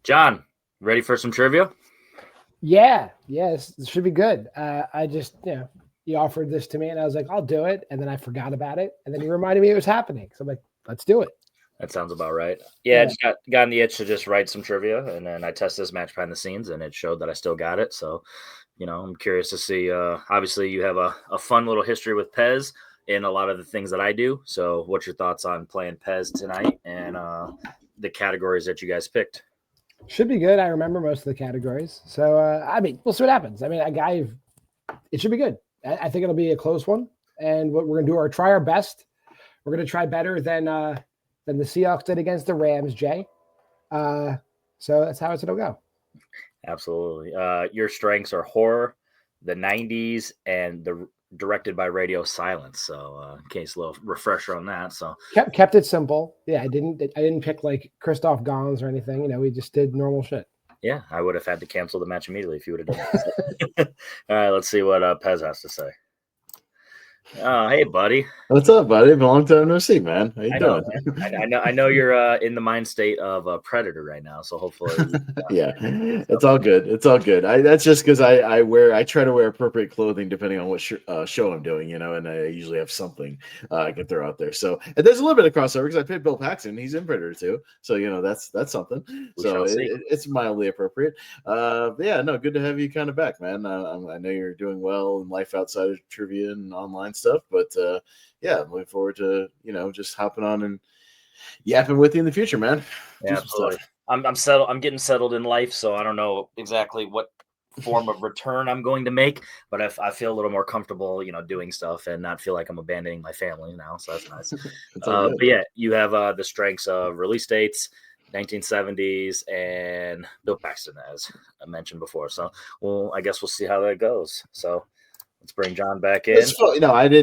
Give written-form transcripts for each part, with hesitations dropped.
John, ready for some trivia? Yeah, yes, this should be good. I just, you offered this to me, and I was like, I'll do it, and then I forgot about it, and then he reminded me it was happening, so I'm like, let's do it. That sounds about right. Yeah, I just got in the itch to just write some trivia, and then I tested this match behind the scenes, and it showed that I still got it. So, I'm curious to see. Obviously, you have a fun little history with Pez in a lot of the things that I do. So, what's your thoughts on playing Pez tonight and the categories that you guys picked? Should be good. I remember most of the categories, so we'll see what happens. It should be good. I think it'll be a close one, and what we're gonna do try our best. We're gonna try better than the Seahawks did against the Rams, Jay. So that's how it's gonna go. Absolutely. Your strengths are horror, the '90s, and the directed by radio silence. So, in case a little refresher on that. So Kept it simple. Yeah, I didn't pick like Christoph Gans or anything. We just did normal shit. Yeah, I would have had to cancel the match immediately if you would have done that. All right, let's see what Pez has to say. Hey, buddy. What's up, buddy? Been a long time no see, man. How you doing? I know you're in the mind state of a predator right now, so hopefully. Yeah, it's all good. It's all good. That's just because I try to wear appropriate clothing depending on what show I'm doing, and I usually have something I can throw out there. So and there's a little bit of crossover because I played Bill Paxton. He's in Predator too, so that's something. So it's mildly appropriate. Yeah, no, good to have you kind of back, man. I know you're doing well in life outside of trivia and online stuff, but yeah, I'm looking forward to just hopping on and yapping with you in the future, man. Yeah, absolutely. I'm settled. I'm getting settled in life, so I don't know exactly what form of return I'm going to make, but I feel a little more comfortable, doing stuff and not feel like I'm abandoning my family now. So that's nice. But yeah, you have the strengths of release dates, 1970s, and Bill Paxton, as I mentioned before. So, I guess we'll see how that goes. So. Let's bring John back in.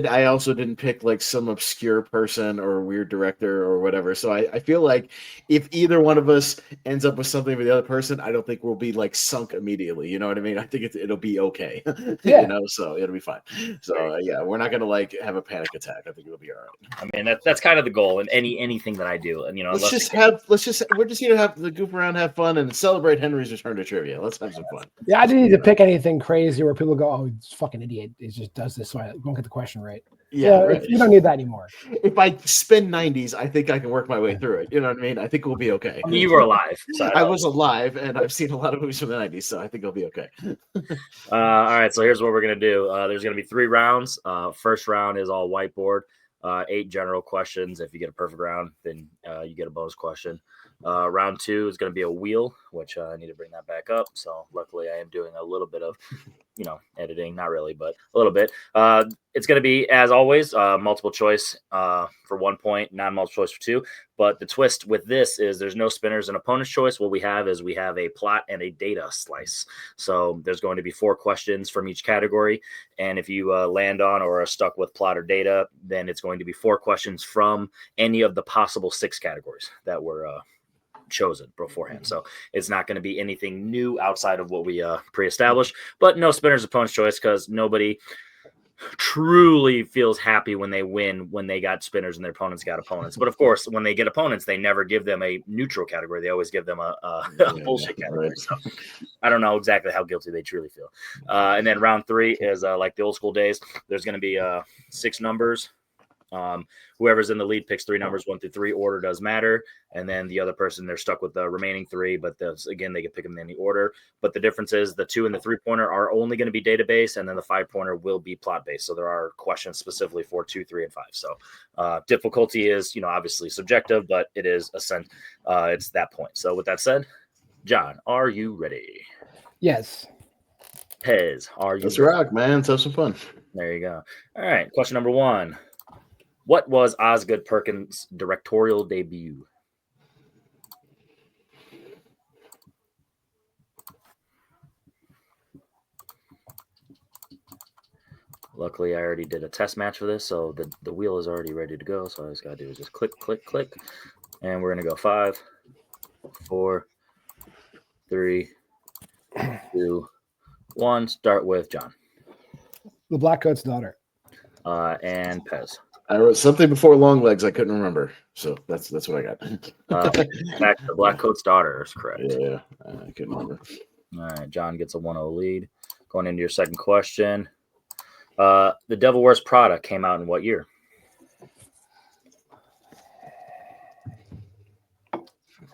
I also didn't pick like some obscure person or weird director or whatever. So I feel like if either one of us ends up with something for the other person, I don't think we'll be like sunk immediately. You know what I mean? I think it'll be okay. Yeah. So it'll be fine. So yeah, we're not gonna like have a panic attack. I think it'll be all right. I mean, that's kind of the goal in anything that I do. And we're just here to have the goof around, have fun, and celebrate Henry's return to trivia. Let's have some fun. Yeah, I didn't need to pick anything crazy where people go, "Oh, he's a fucking idiot. He just does this so I won't get the question right." Yeah, right. You don't need that anymore. If I spin 90s, I think I can work my way through it. You know what I mean? I think we'll be okay. I mean, you were alive. So I was alive, and I've seen a lot of movies from the 90s, so I think I'll be okay. All right, so here's what we're going to do. There's going to be 3 rounds. First round is all whiteboard, 8 general questions. If you get a perfect round, then you get a bonus question. Round 2 is going to be a wheel, which I need to bring that back up. So luckily I am doing a little bit of, editing, not really, but a little bit. It's going to be, as always, multiple choice for 1 point, non-multiple choice for 2. But the twist with this is there's no spinners and opponent's choice. What we have is we have a plot and a data slice. So there's going to be 4 questions from each category. And if you land on or are stuck with plot or data, then it's going to be 4 questions from any of the possible 6 categories that were chosen beforehand. So it's not going to be anything new outside of what we pre-established, but no spinners opponent's choice because nobody truly feels happy when they win when they got spinners and their opponents got opponents. But of course, when they get opponents, they never give them a neutral category. They always give them a bullshit category. Right. So I don't know exactly how guilty they truly feel. And then round 3 is like the old school days. There's going to be 6 numbers. Whoever's in the lead picks 3 numbers, 1 through 3. Order does matter. And then the other person, they're stuck with the remaining 3, but again, they can pick them in any order. But the difference is the 2 and the 3-pointer are only going to be database, and then the 5-pointer will be plot based. So there are questions specifically for 2, 3, and 5. So difficulty is, obviously subjective, but it is it's that point. So with that said, John, are you ready? Yes. Pez, are you Let's ready? rock, man. Let's have some fun. There you go. All right. Question number 1. What was Osgood Perkins' directorial debut? Luckily, I already did a test match for this, so the wheel is already ready to go. So all I just got to do is just click, click, click. And we're going to go 5, 4, 3, 2, 1. Start with John. The Black Coat's daughter. And Pez. I wrote something before long legs. I couldn't remember, so that's what I got. Back to the Black Coat's daughter is correct. Yeah, I couldn't remember. All right, John gets a 1-0 lead. Going into your second question. The Devil Wears Prada came out in what year?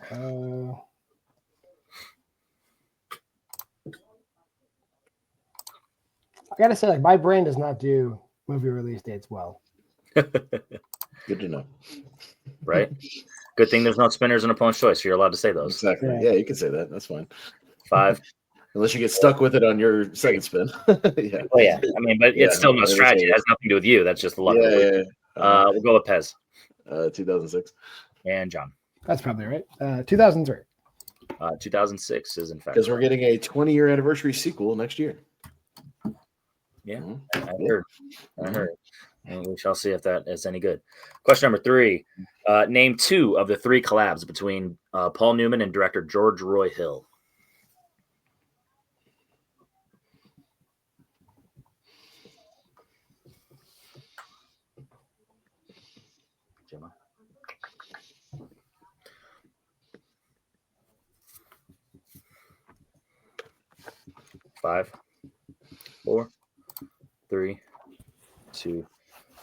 I gotta say, like, my brain does not do movie release dates well. Good to know. Right? Good thing there's no spinners in opponent's choice. You're allowed to say those. Exactly. Yeah, you can say that. That's fine. 5. Unless you get stuck with it on your second spin. Yeah. Oh, yeah. I mean, but it's still no strategy. It has nothing to do with you. That's just the luck. Yeah. We'll go with Pez. 2006. And John. That's probably right. 2003. 2006 is in fact. Because we're getting a 20-year anniversary sequel next year. Yeah, I heard. And we shall see if that is any good. Question number 3. Name 2 of the 3 collabs between Paul Newman and director George Roy Hill. Gemma. 5, 4, 3, 2,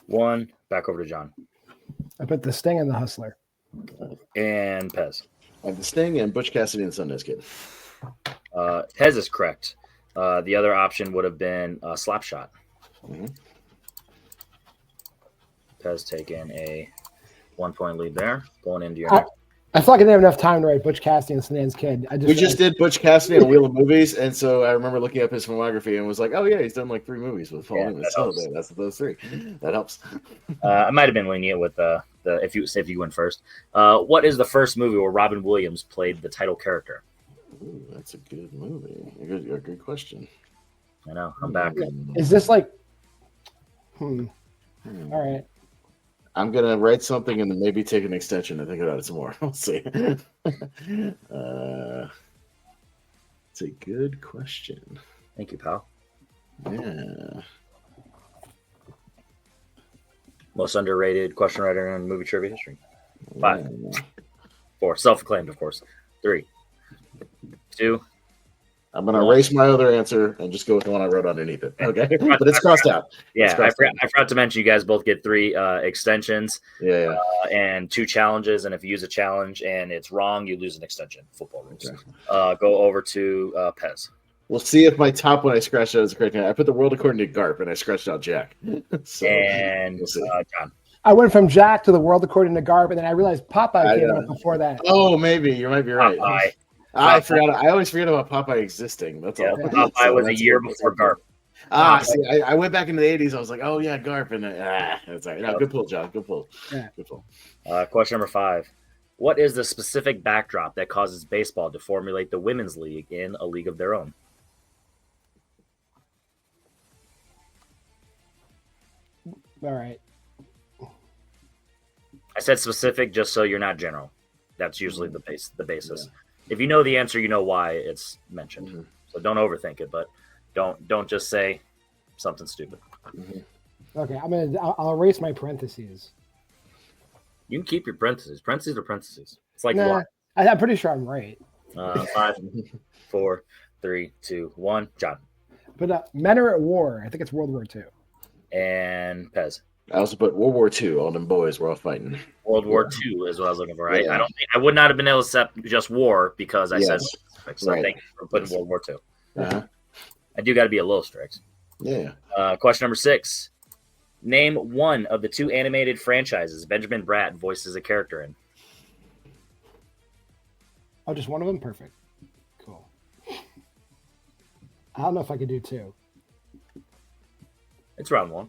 1. Back over to John. I put The Sting and The Hustler. And Pez. I have The Sting and Butch Cassidy and Sundance Kid. Pez is correct. The other option would have been Slapshot. Mm-hmm. Pez taking a 1-point lead there. Going into your next. I feel like I didn't have enough time to write Butch Cassidy and Sundance Kid. We just did Butch Cassidy on Wheel of Movies, and so I remember looking up his filmography and was like, "Oh yeah, he's done like 3 movies with Paul Newman." So that's those 3. That helps. I might have been lenient with the if you went first. What is the first movie where Robin Williams played the title character? Ooh, that's a good movie. A good question. I know. I'm back. Is this like? All right. I'm gonna write something and then maybe take an extension and think about it some more. We'll see. It's a good question. Thank you, pal. Yeah. Most underrated question writer in movie trivia history. 5, Yeah. 4. Self-acclaimed, of course. 3, 2. I'm gonna erase my other answer and just go with the one I wrote underneath it. Okay, but it's crossed out. Yeah, I forgot to mention you guys both get 3 extensions. Yeah. And 2 challenges, and if you use a challenge and it's wrong, you lose an extension. Football rules. Okay. Go over to Pez. We'll see if my top one I scratched out is the correct. I put The World According to Garp and I scratched out Jack. So And we'll see. John. I went from Jack to The World According to Garp, and then I realized Popeye came up before that. Oh, maybe you might be right. Popeye. I forgot. I always forget about Popeye existing. That's all. Popeye was a year before Garp. See, I went back into the 80s. I was like, oh yeah, Garp, and that's all right. No, good pull, John. Good pull. Yeah. Good pull. Question number 5. What is the specific backdrop that causes baseball to formulate the women's league in a league of their own? All right. I said specific just so you're not general. That's usually the basis. Yeah. If you know the answer, you know why it's mentioned. Mm-hmm. So don't overthink it, but don't just say something stupid. Mm-hmm. Okay, I'll erase my parentheses. You can keep your parentheses. Parentheses are parentheses. It's like I'm pretty sure I'm right. 5, 4, 3, 2, 1. John. But men are at war. I think it's World War II. And Pez. I also put World War II. All them boys were all fighting. World War II is what I was looking for. Right? Yeah. I would not have been able to set just war because I said specific. So thank you for putting World War II. Uh-huh. I do got to be a little strict. Yeah. Question number 6. Name one of the 2 animated franchises Benjamin Bratt voices a character in. Oh, just one of them? Perfect. Cool. I don't know if I could do 2. It's round 1.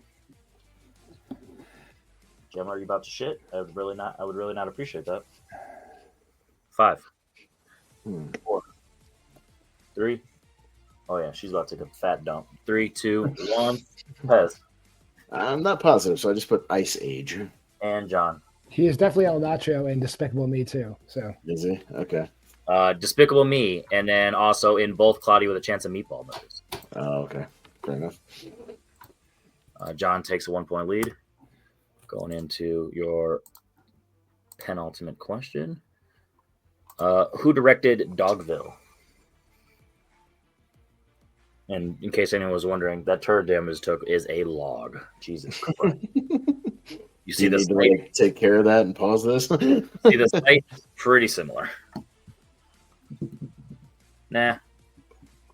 Jim, are you about to shit? I would really not appreciate that. 5, 4, 3. Oh yeah, she's about to take a fat dump. 3, 2, 1. Pez. I'm not positive, so I just put Ice Age. And John. He is definitely El Nacho in Despicable Me too. So is he? Okay. Despicable Me, and then also in both Cloudy with a Chance of Meatball movies. Oh, okay. Fair enough. John takes a 1-point lead. Going into your penultimate question. Who directed Dogville? And in case anyone was wondering, that turd damage took is a log. Jesus Christ. You see Do you this? need to like, take care of that and pause this? See this light? Pretty similar. Nah,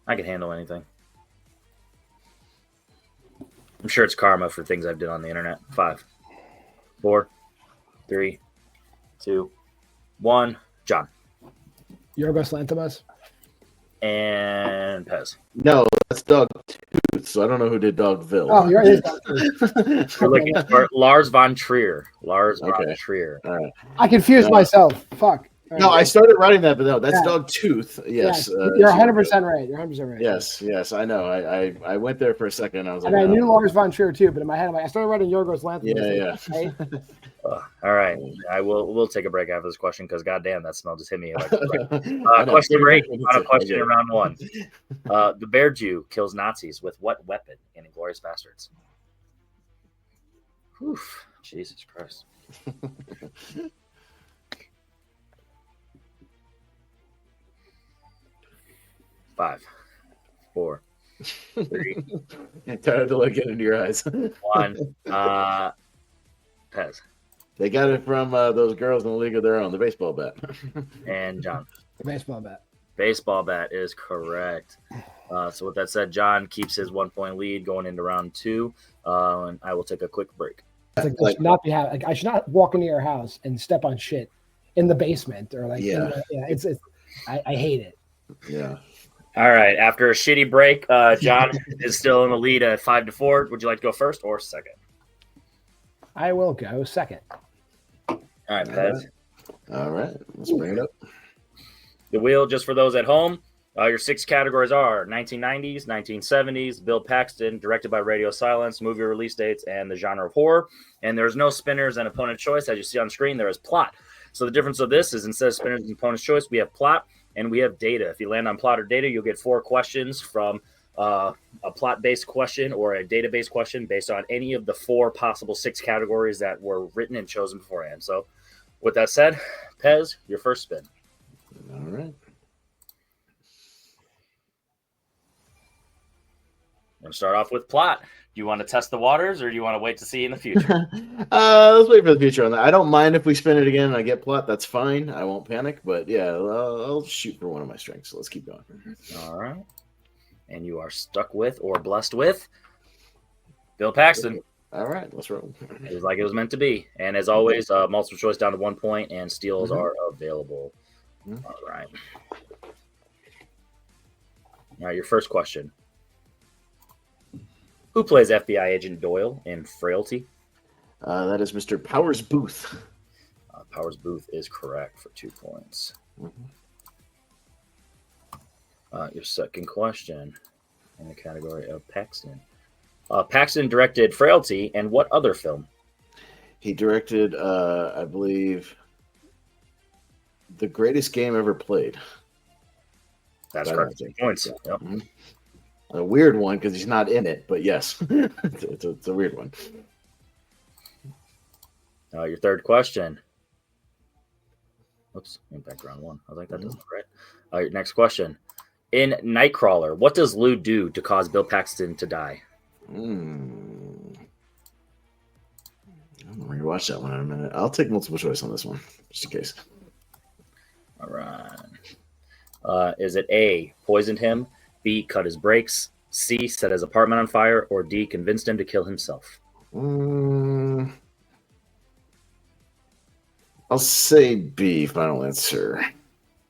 I can handle anything. I'm sure it's karma for things I've done on the internet. 5, 4, 3, 2, 1. John. Yorgos Lanthimos. And Pez. No, that's Dog Tooth. So I don't know who did Dogville. Oh, you're right. We're looking for Lars von Trier. Lars von Okay. Trier. All right. I confused myself. Fuck. All No, right. I started writing that, but no, that's Yeah. Dog Tooth. Yes. You're 100% right. You're 100% right. Yes, I know. I went there for a second. I was And like, I no. knew Lars von Trier too, but in my head, I started writing Yorgos Lanthimos. Yeah. Right? All right. We'll take a break after this question because goddamn, that smell just hit me. Like, I know. question number 8. Final question Okay. in round 1. The Bear Jew kills Nazis with what weapon in Inglourious Bastards? Oof, Jesus Christ. Five, 4, 3, I'm tired to look into your eyes. 1. Pez They got it from those girls in the League of Their Own, the baseball bat. and John. Baseball bat. Baseball bat is correct. So with that said, John keeps his 1-point lead going into round 2, and I will take a quick break. It's like, should not be like I should not walk into your house and step on shit in the basement or like it's I hate it. Yeah. All right. After a shitty break, John is still in the lead at 5-4. Would you like to go first or second? I will go second. All right, Pez. All right. Let's bring it up. The wheel, just for those at home, your 6 categories are 1990s, 1970s, Bill Paxton, directed by Radio Silence, movie release dates, and the genre of horror. And there's no spinners and opponent choice. As you see on screen, there is plot. So the difference of this is instead of spinners and opponent choice, we have plot and we have data. If you land on plot or data, you'll get 4 questions from a plot-based question or a data-based question based on any of the 4 possible 6 categories that were written and chosen beforehand. So with that said, Pez, your first spin. All right. I'm going to start off with plot. Do you want to test the waters or do you want to wait to see in the future? Let's wait for the future on that. I don't mind if we spin it again and I get plot. That's fine. I won't panic. But yeah, I'll shoot for one of my strengths. So let's keep going. All right. And you are stuck with or blessed with Bill Paxton. All right, let's roll. It was like it was meant to be. And as always, multiple choice down to 1 point and steals are available. All right. All right, your first question. Who plays FBI agent Doyle in Frailty? That is Mr. Powers Booth. Powers Booth is correct for 2 points. Your second question in the category of Paxton. Paxton directed Frailty and what other film? He directed, I believe, The Greatest Game Ever Played. That's correct. 2 points. Yep. A weird one because he's not in it, but yes, it's a weird one. Your third question. Oops, went back to round 1. I was like, that doesn't look right. Your next question. In Nightcrawler, what does Lou do to cause Bill Paxton to die? I'm gonna rewatch that one in a minute. I'll take multiple choice on this one, just in case. All right. Is it A, poisoned him, B, cut his brakes, C, set his apartment on fire, or D, convinced him to kill himself? I'll say B, final answer.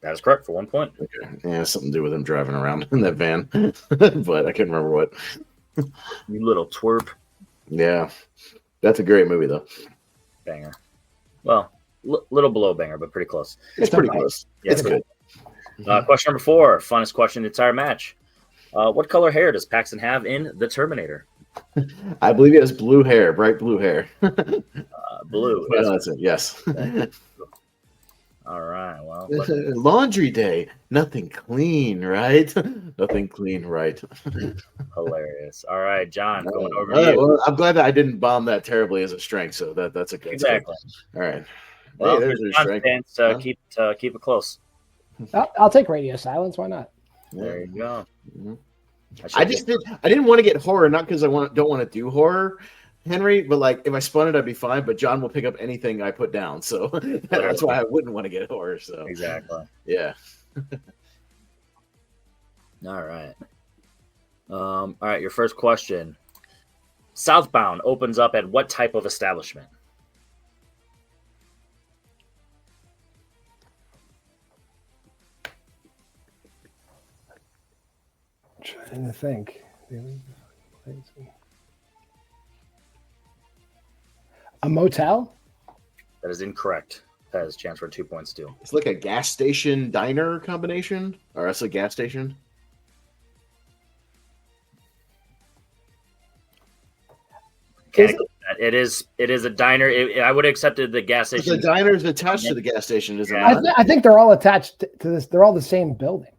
That is correct for 1 point. Okay. Yeah, something to do with him driving around in that van, but I couldn't remember what. You little twerp. Yeah, that's a great movie, though. Banger. Well, little below banger, but pretty close. It's pretty close. Yeah, it's good. Question number 4, funnest question in the entire match. What color hair does Paxton have in The Terminator? I believe he has blue hair, bright blue hair. Blue. Well, that's it. Yes. All All right. Well, Laundry day. Nothing clean, right? Nothing clean, right? hilarious. All right, John, going over All to right, you. well, I'm glad that I didn't bomb that terribly as a strength, so that's a good. Exactly. All right. Well, Hey, there's here's your John's strength. chance to Huh? keep it close. I'll take radio silence. Why not? There you go. Mhm. I I should just did. I didn't want to get horror, not because I don't want to do horror, Henry, but like if I spun it, I'd be fine. But John will pick up anything I put down, so that's why I wouldn't want to get horror. So exactly. yeah. All right. All right. Your first question. Southbound opens up at what type of establishment? Trying to think. A motel? That is incorrect. That is chance for 2 points too. It's like a gas station diner combination, or that's a gas station. It is a diner. I would have accepted the gas The station. diner is attached to the gas station, is it Yeah. not? I think they're all attached to this. They're all the same building,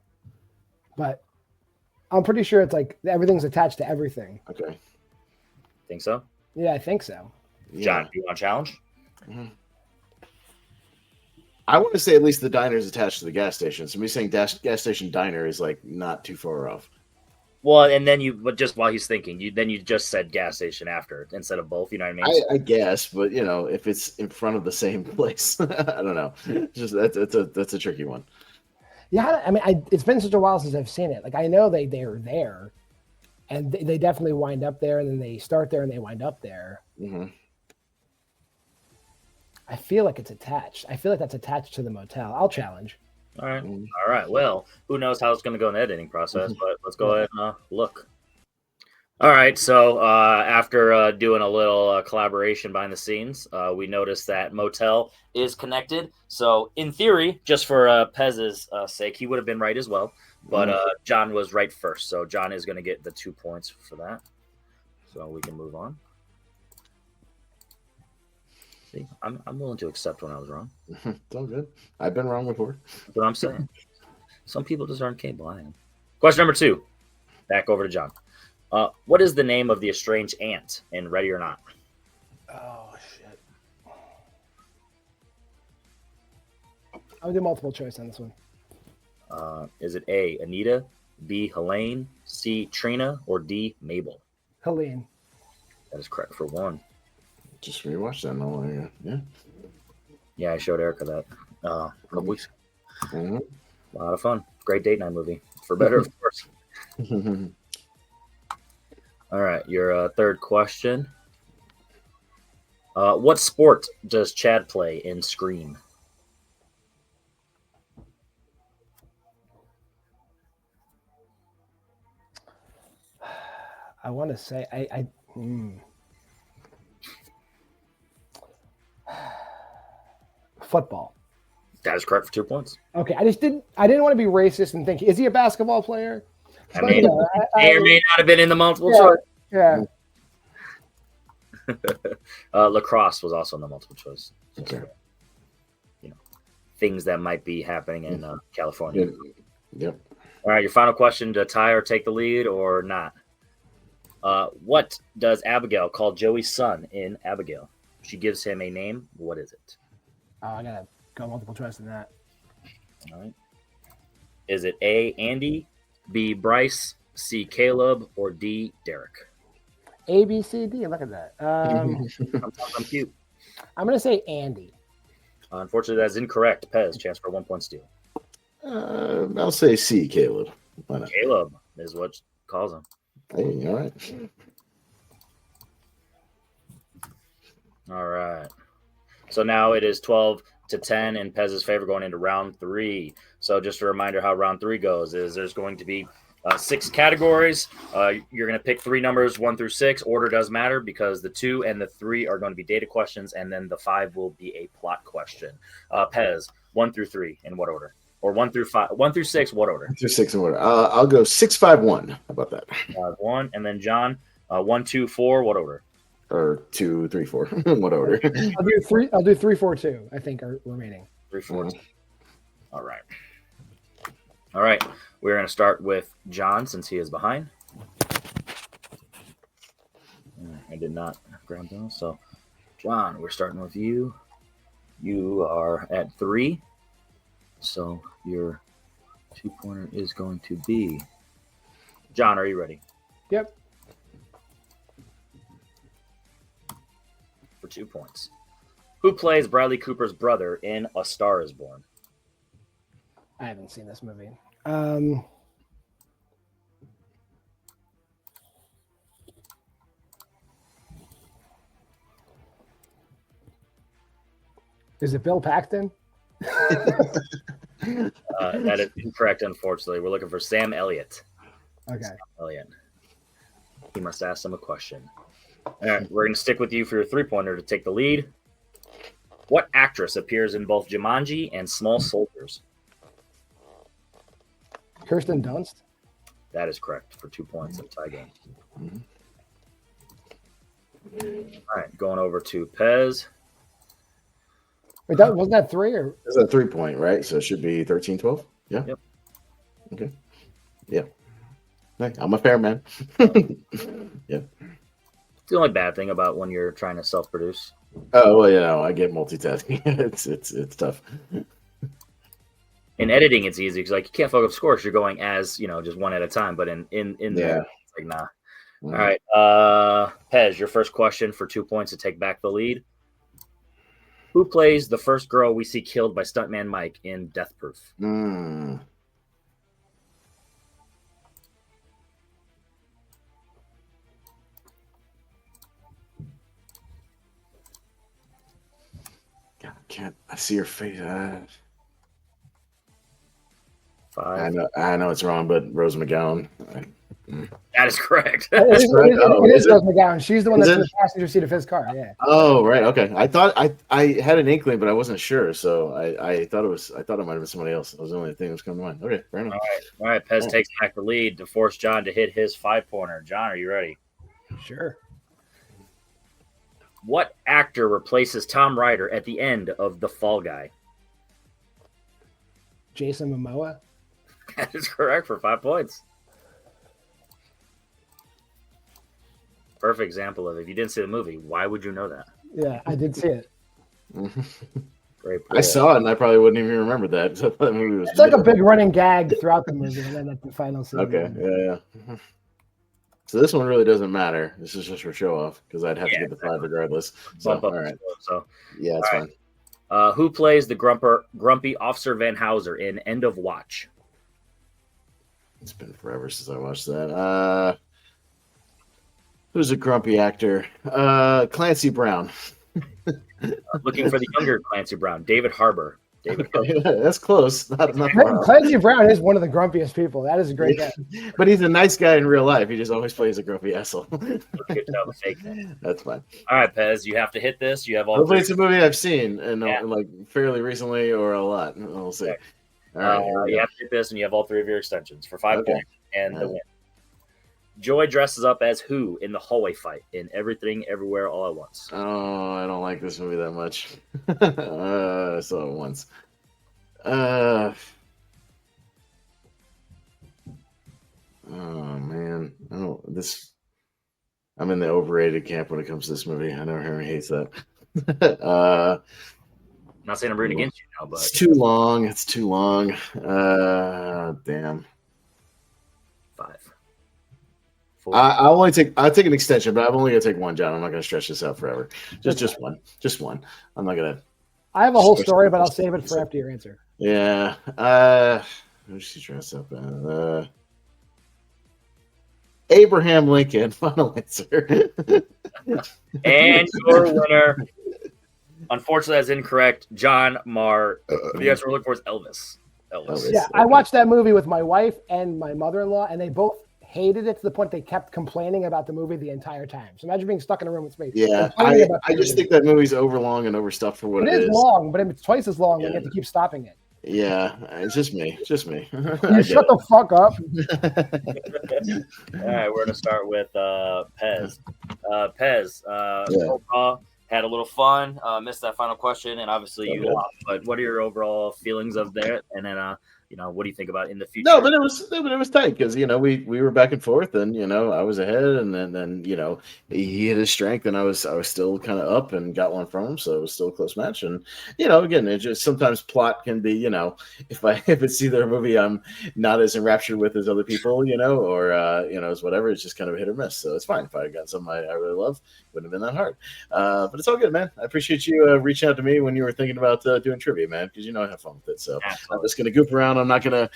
but I'm pretty sure it's like everything's attached to everything. Okay. Think so? Yeah, I think so. John, do you want to challenge? Mhm. I want to say at least the diner is attached to the gas station. So me saying gas station diner is like not too far off. Well, and then but just while he's thinking, you just said gas station after instead of both. You know what I mean? I guess, but if it's in front of the same place, I don't know. Just that's a tricky one. Yeah, I mean, it's been such a while since I've seen it. Like I know they're there, and they definitely wind up there, and then they start there and they wind up there. Mm-hmm. I feel like it's attached. I feel like that's attached to the motel. I'll challenge. All right. All right. Well, who knows how it's going to go in the editing process, but let's go ahead and look. All right. So after doing a little collaboration behind the scenes, we noticed that motel is connected. So in theory, just for Pez's sake, he would have been right as well. But John was right first. So John is going to get the 2 points for that. So we can move on. See, I'm willing to accept when I was wrong. It's all good. I've been wrong before. That's what I'm saying. Some people just aren't capable. I am. Question number 2. Back over to John. What is the name of the estranged aunt in Ready or Not? Oh shit! I'll do multiple choice on this one. Is it A, Anita, B, Helene, C, Trina, or D, Mabel? Helene. That is correct for 1. Just rewatch that. No, yeah. Yeah, I showed Erica that a couple weeks ago. Mm-hmm. A lot of fun. Great date night movie. For better, of course. All right, your third question. What sport does Chad play in Scream? I want to say football. That is correct for 2 points. Okay, I didn't want to be racist and think, is he a basketball player? I mean, may or may not have been in the multiple choice. Yeah. Lacrosse was also in the multiple choice. Okay. Things that might be happening in California. Yep. All right, your final question to tie or take the lead or not. What does Abigail call Joey's son in Abigail? She gives him a name. What is it? Oh, I gotta go multiple choice in that. All right. Is it A, Andy, B, Bryce, C, Caleb, or D, Derek? A, B, C, D. Look at that. I'm cute. I'm gonna say Andy. Unfortunately, that's incorrect. Pez, chance for 1 point steal. I'll say C, Caleb. Why not? Caleb is what calls him. Hey, all right. All right. So now it is 12-10 in Pez's favor going into round 3. So just a reminder how round 3 goes is there's going to be 6 categories. You're going to pick 3 numbers, 1 through 6. Order does matter because the 2 and the 3 are going to be data questions, and then the 5 will be a plot question. Pez, 1 through 3 in what order? Or 1 through 5, 1 through 6, what order? 1 through 6 in order. I'll go 6, 5, 1. How about that? 1, and then John, 1, 2, 4, what order? Or 2, 3, 4. What order? I'll do 3, 4, 2. I think are remaining. 3, 4. All right. All right. We're going to start with John since he is behind. I did not grab those. So, John, we're starting with you. You are at 3. So, your 2-pointer is going to be. John, are you ready? Yep. For 2 points. Who plays Bradley Cooper's brother in A Star is Born? I haven't seen this movie. Is it Bill Paxton? That is incorrect, unfortunately. We're looking for Sam Elliott. Okay. Sam Elliott. He must ask him a question. All right, we're going to stick with you for your 3-pointer to take the lead. What actress appears in both Jumanji and Small Soldiers? Kirsten Dunst? That is correct for 2 points in a tie game. All right, going over to Pez. Wait, wasn't that 3 or? That's a 3-point, right? So it should be 13-12? Yeah. Yep. Okay. Yeah. Hey, I'm a fair man. Yeah. It's the only bad thing about when you're trying to self-produce. Oh well, yeah, I get multitasking. it's tough. In editing, it's easy because like you can't fuck up scores. You're going as just one at a time. But in there, it's like nah. All right, Pez, your first question for 2 points to take back the lead. Who plays the first girl we see killed by stuntman Mike in Death Proof? I see your face. 5. I know it's wrong, but Rose McGowan. That is correct. It is Rose McGowan. She's the one that's in the passenger seat of his car. Yeah. Oh, right. Okay. I thought I had an inkling, but I wasn't sure. So I thought it might have been somebody else. That was the only thing that was coming to mind. Okay. Fair enough. All right. Pez takes back the lead to force John to hit his 5-pointer. John, are you ready? Sure. What actor replaces Tom Ryder at the end of The Fall Guy? Jason Momoa. That is correct for 5 points. Perfect example of if you didn't see the movie, why would you know that? Yeah, I did see it. Great pull. I saw it, and I probably wouldn't even remember that. I thought that movie was. It's like a big running gag throughout the movie, and then at the final scene. Okay. Yeah. So this one really doesn't matter. This is just for show off because I'd have to get the 5 regardless. So all right. So yeah, it's fine. Who plays the grumpy Officer Van Houser in End of Watch? It's been forever since I watched that. Who's a grumpy actor? Clancy Brown. Looking for the younger Clancy Brown, David Harbour. That's close. Not Clancy Brown is one of the grumpiest people. That is a great guy. But he's a nice guy in real life. He just always plays a grumpy asshole. That's fine. All right, Pez, you have to hit this. You have all. Hopefully, it's a movie I've seen and like fairly recently or a lot. We'll see. Okay. All right, you have to hit this, and you have all 3 of your extensions for 5 points and the win. Joy dresses up as who in the hallway fight in Everything, Everywhere, All at Once? Oh, I don't like this movie that much. I saw it once. Oh man, I'm in the overrated camp when it comes to this movie. I know Harry hates that. I'm not saying I'm rooting against you now, but it's too long. It's too long. Damn. 5. 4. I'll take an extension, but I'm only gonna take one, John. I'm not gonna stretch this out forever. Just one. Just one. I'm not gonna. I have a whole story, but I'll save it for after your answer. Yeah. Who's she dressed up as? Abraham Lincoln. Final answer. And your winner, unfortunately, that's incorrect. John Maher. The answer we're looking for is Elvis. Yeah, I watched that movie with my wife and my mother-in-law, and they both hated it to the point they kept complaining about the movie the entire time. So imagine being stuck in a room with me. Yeah, I just think that movie's overlong and overstuffed for what it is. It is long, but it's twice as long. Yeah. You have to keep stopping it. Yeah, it's just me. Just me. You shut the fuck up. All right, we're going to start with Pez. Pez, had a little fun. Missed that final question, and obviously So you good. lost. But what are your overall feelings of that? And then, what do you think about in the future? No, but it was tight because we were back and forth, and I was ahead, and then he hit his strength, and I was still kind of up and got one from him, so it was still a close match. And again, it just sometimes plot can be if it's either a movie I'm not as enraptured with as other people, or it's whatever. It's just kind of a hit or miss, so it's fine. If I got something I really love, wouldn't have been that hard. But it's all good, man. I appreciate you reaching out to me when you were thinking about doing trivia, man, because I have fun with it. So Absolutely. I'm just gonna goof around. I'm not gonna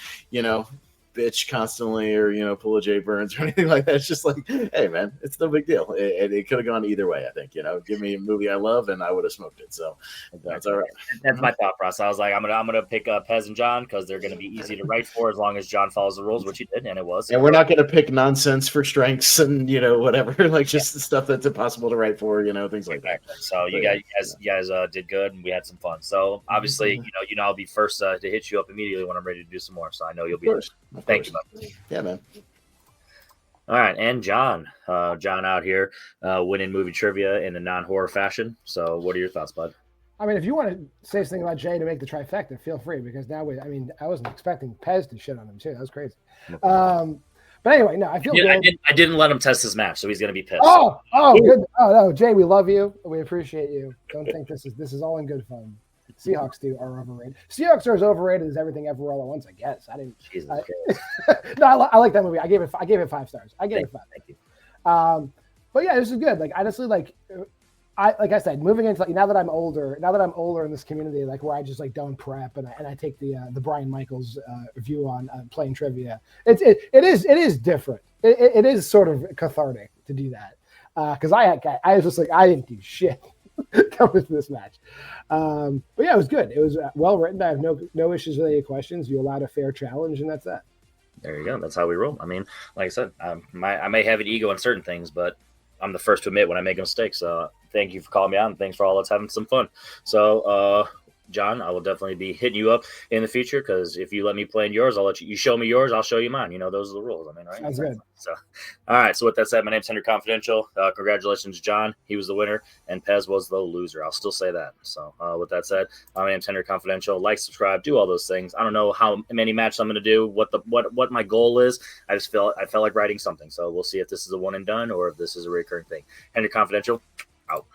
bitch constantly or pull a Jay Burns or anything like that. It's just like, hey man, it's no big deal. It could have gone either way. I think give me a movie I love and I would have smoked it. So that's all right. That's my thought process. I was like, I'm gonna pick Pez and John because they're gonna be easy to write for as long as John follows the rules, which he did, and it was. And we're not gonna pick nonsense for strengths and whatever, like just the stuff that's impossible to write for, things like that. So you guys did good, and we had some fun. So obviously, I'll be first to hit you up immediately when I'm ready to do some more. So I know you'll be. Thank you, buddy. Yeah, man. All right, and John out here winning movie trivia in a non-horror fashion. So what are your thoughts, bud? I mean, if you want to say something about Jay to make the trifecta, feel free, because now I wasn't expecting Pez to shit on him too. That was crazy. But anyway, no, I feel good. I didn't let him test his match, so he's going to be pissed. Oh, good. Oh no, Jay, we love you. We appreciate you. Don't think this is all in good fun. Seahawks are overrated. Seahawks are as overrated as Everything Everywhere All at Once, I guess. No, I like that movie. I gave it 5 stars. I gave it 5. Thank you. But yeah, this is good. Like honestly, like I said, moving into now that I'm older in this community, like where I just like don't prep and I take the Brian Michaels view on playing trivia. It is different. It is sort of cathartic to do that because I was just like I didn't do shit coming to this match. But yeah, it was good. It was well written. I have no issues with any questions. You allowed a fair challenge, and that's that. There you go. That's how we roll. I mean, like I said, I may have an ego in certain things, but I'm the first to admit when I make a mistake. So thank you for calling me out, and thanks for all us having some fun. So, John, I will definitely be hitting you up in the future because if you let me play in yours, I'll let you show me yours. I'll show you mine. Those are the rules. I mean, right? Sounds good. So, all right. So with that said, my name's Henry Confidential. Congratulations, John. He was the winner, and Pez was the loser. I'll still say that. So with that said, my name's Henry Confidential. Like, subscribe, do all those things. I don't know how many matches I'm going to do, what my goal is. I felt like writing something. So we'll see if this is a one and done or if this is a recurring thing. Henry Confidential, out.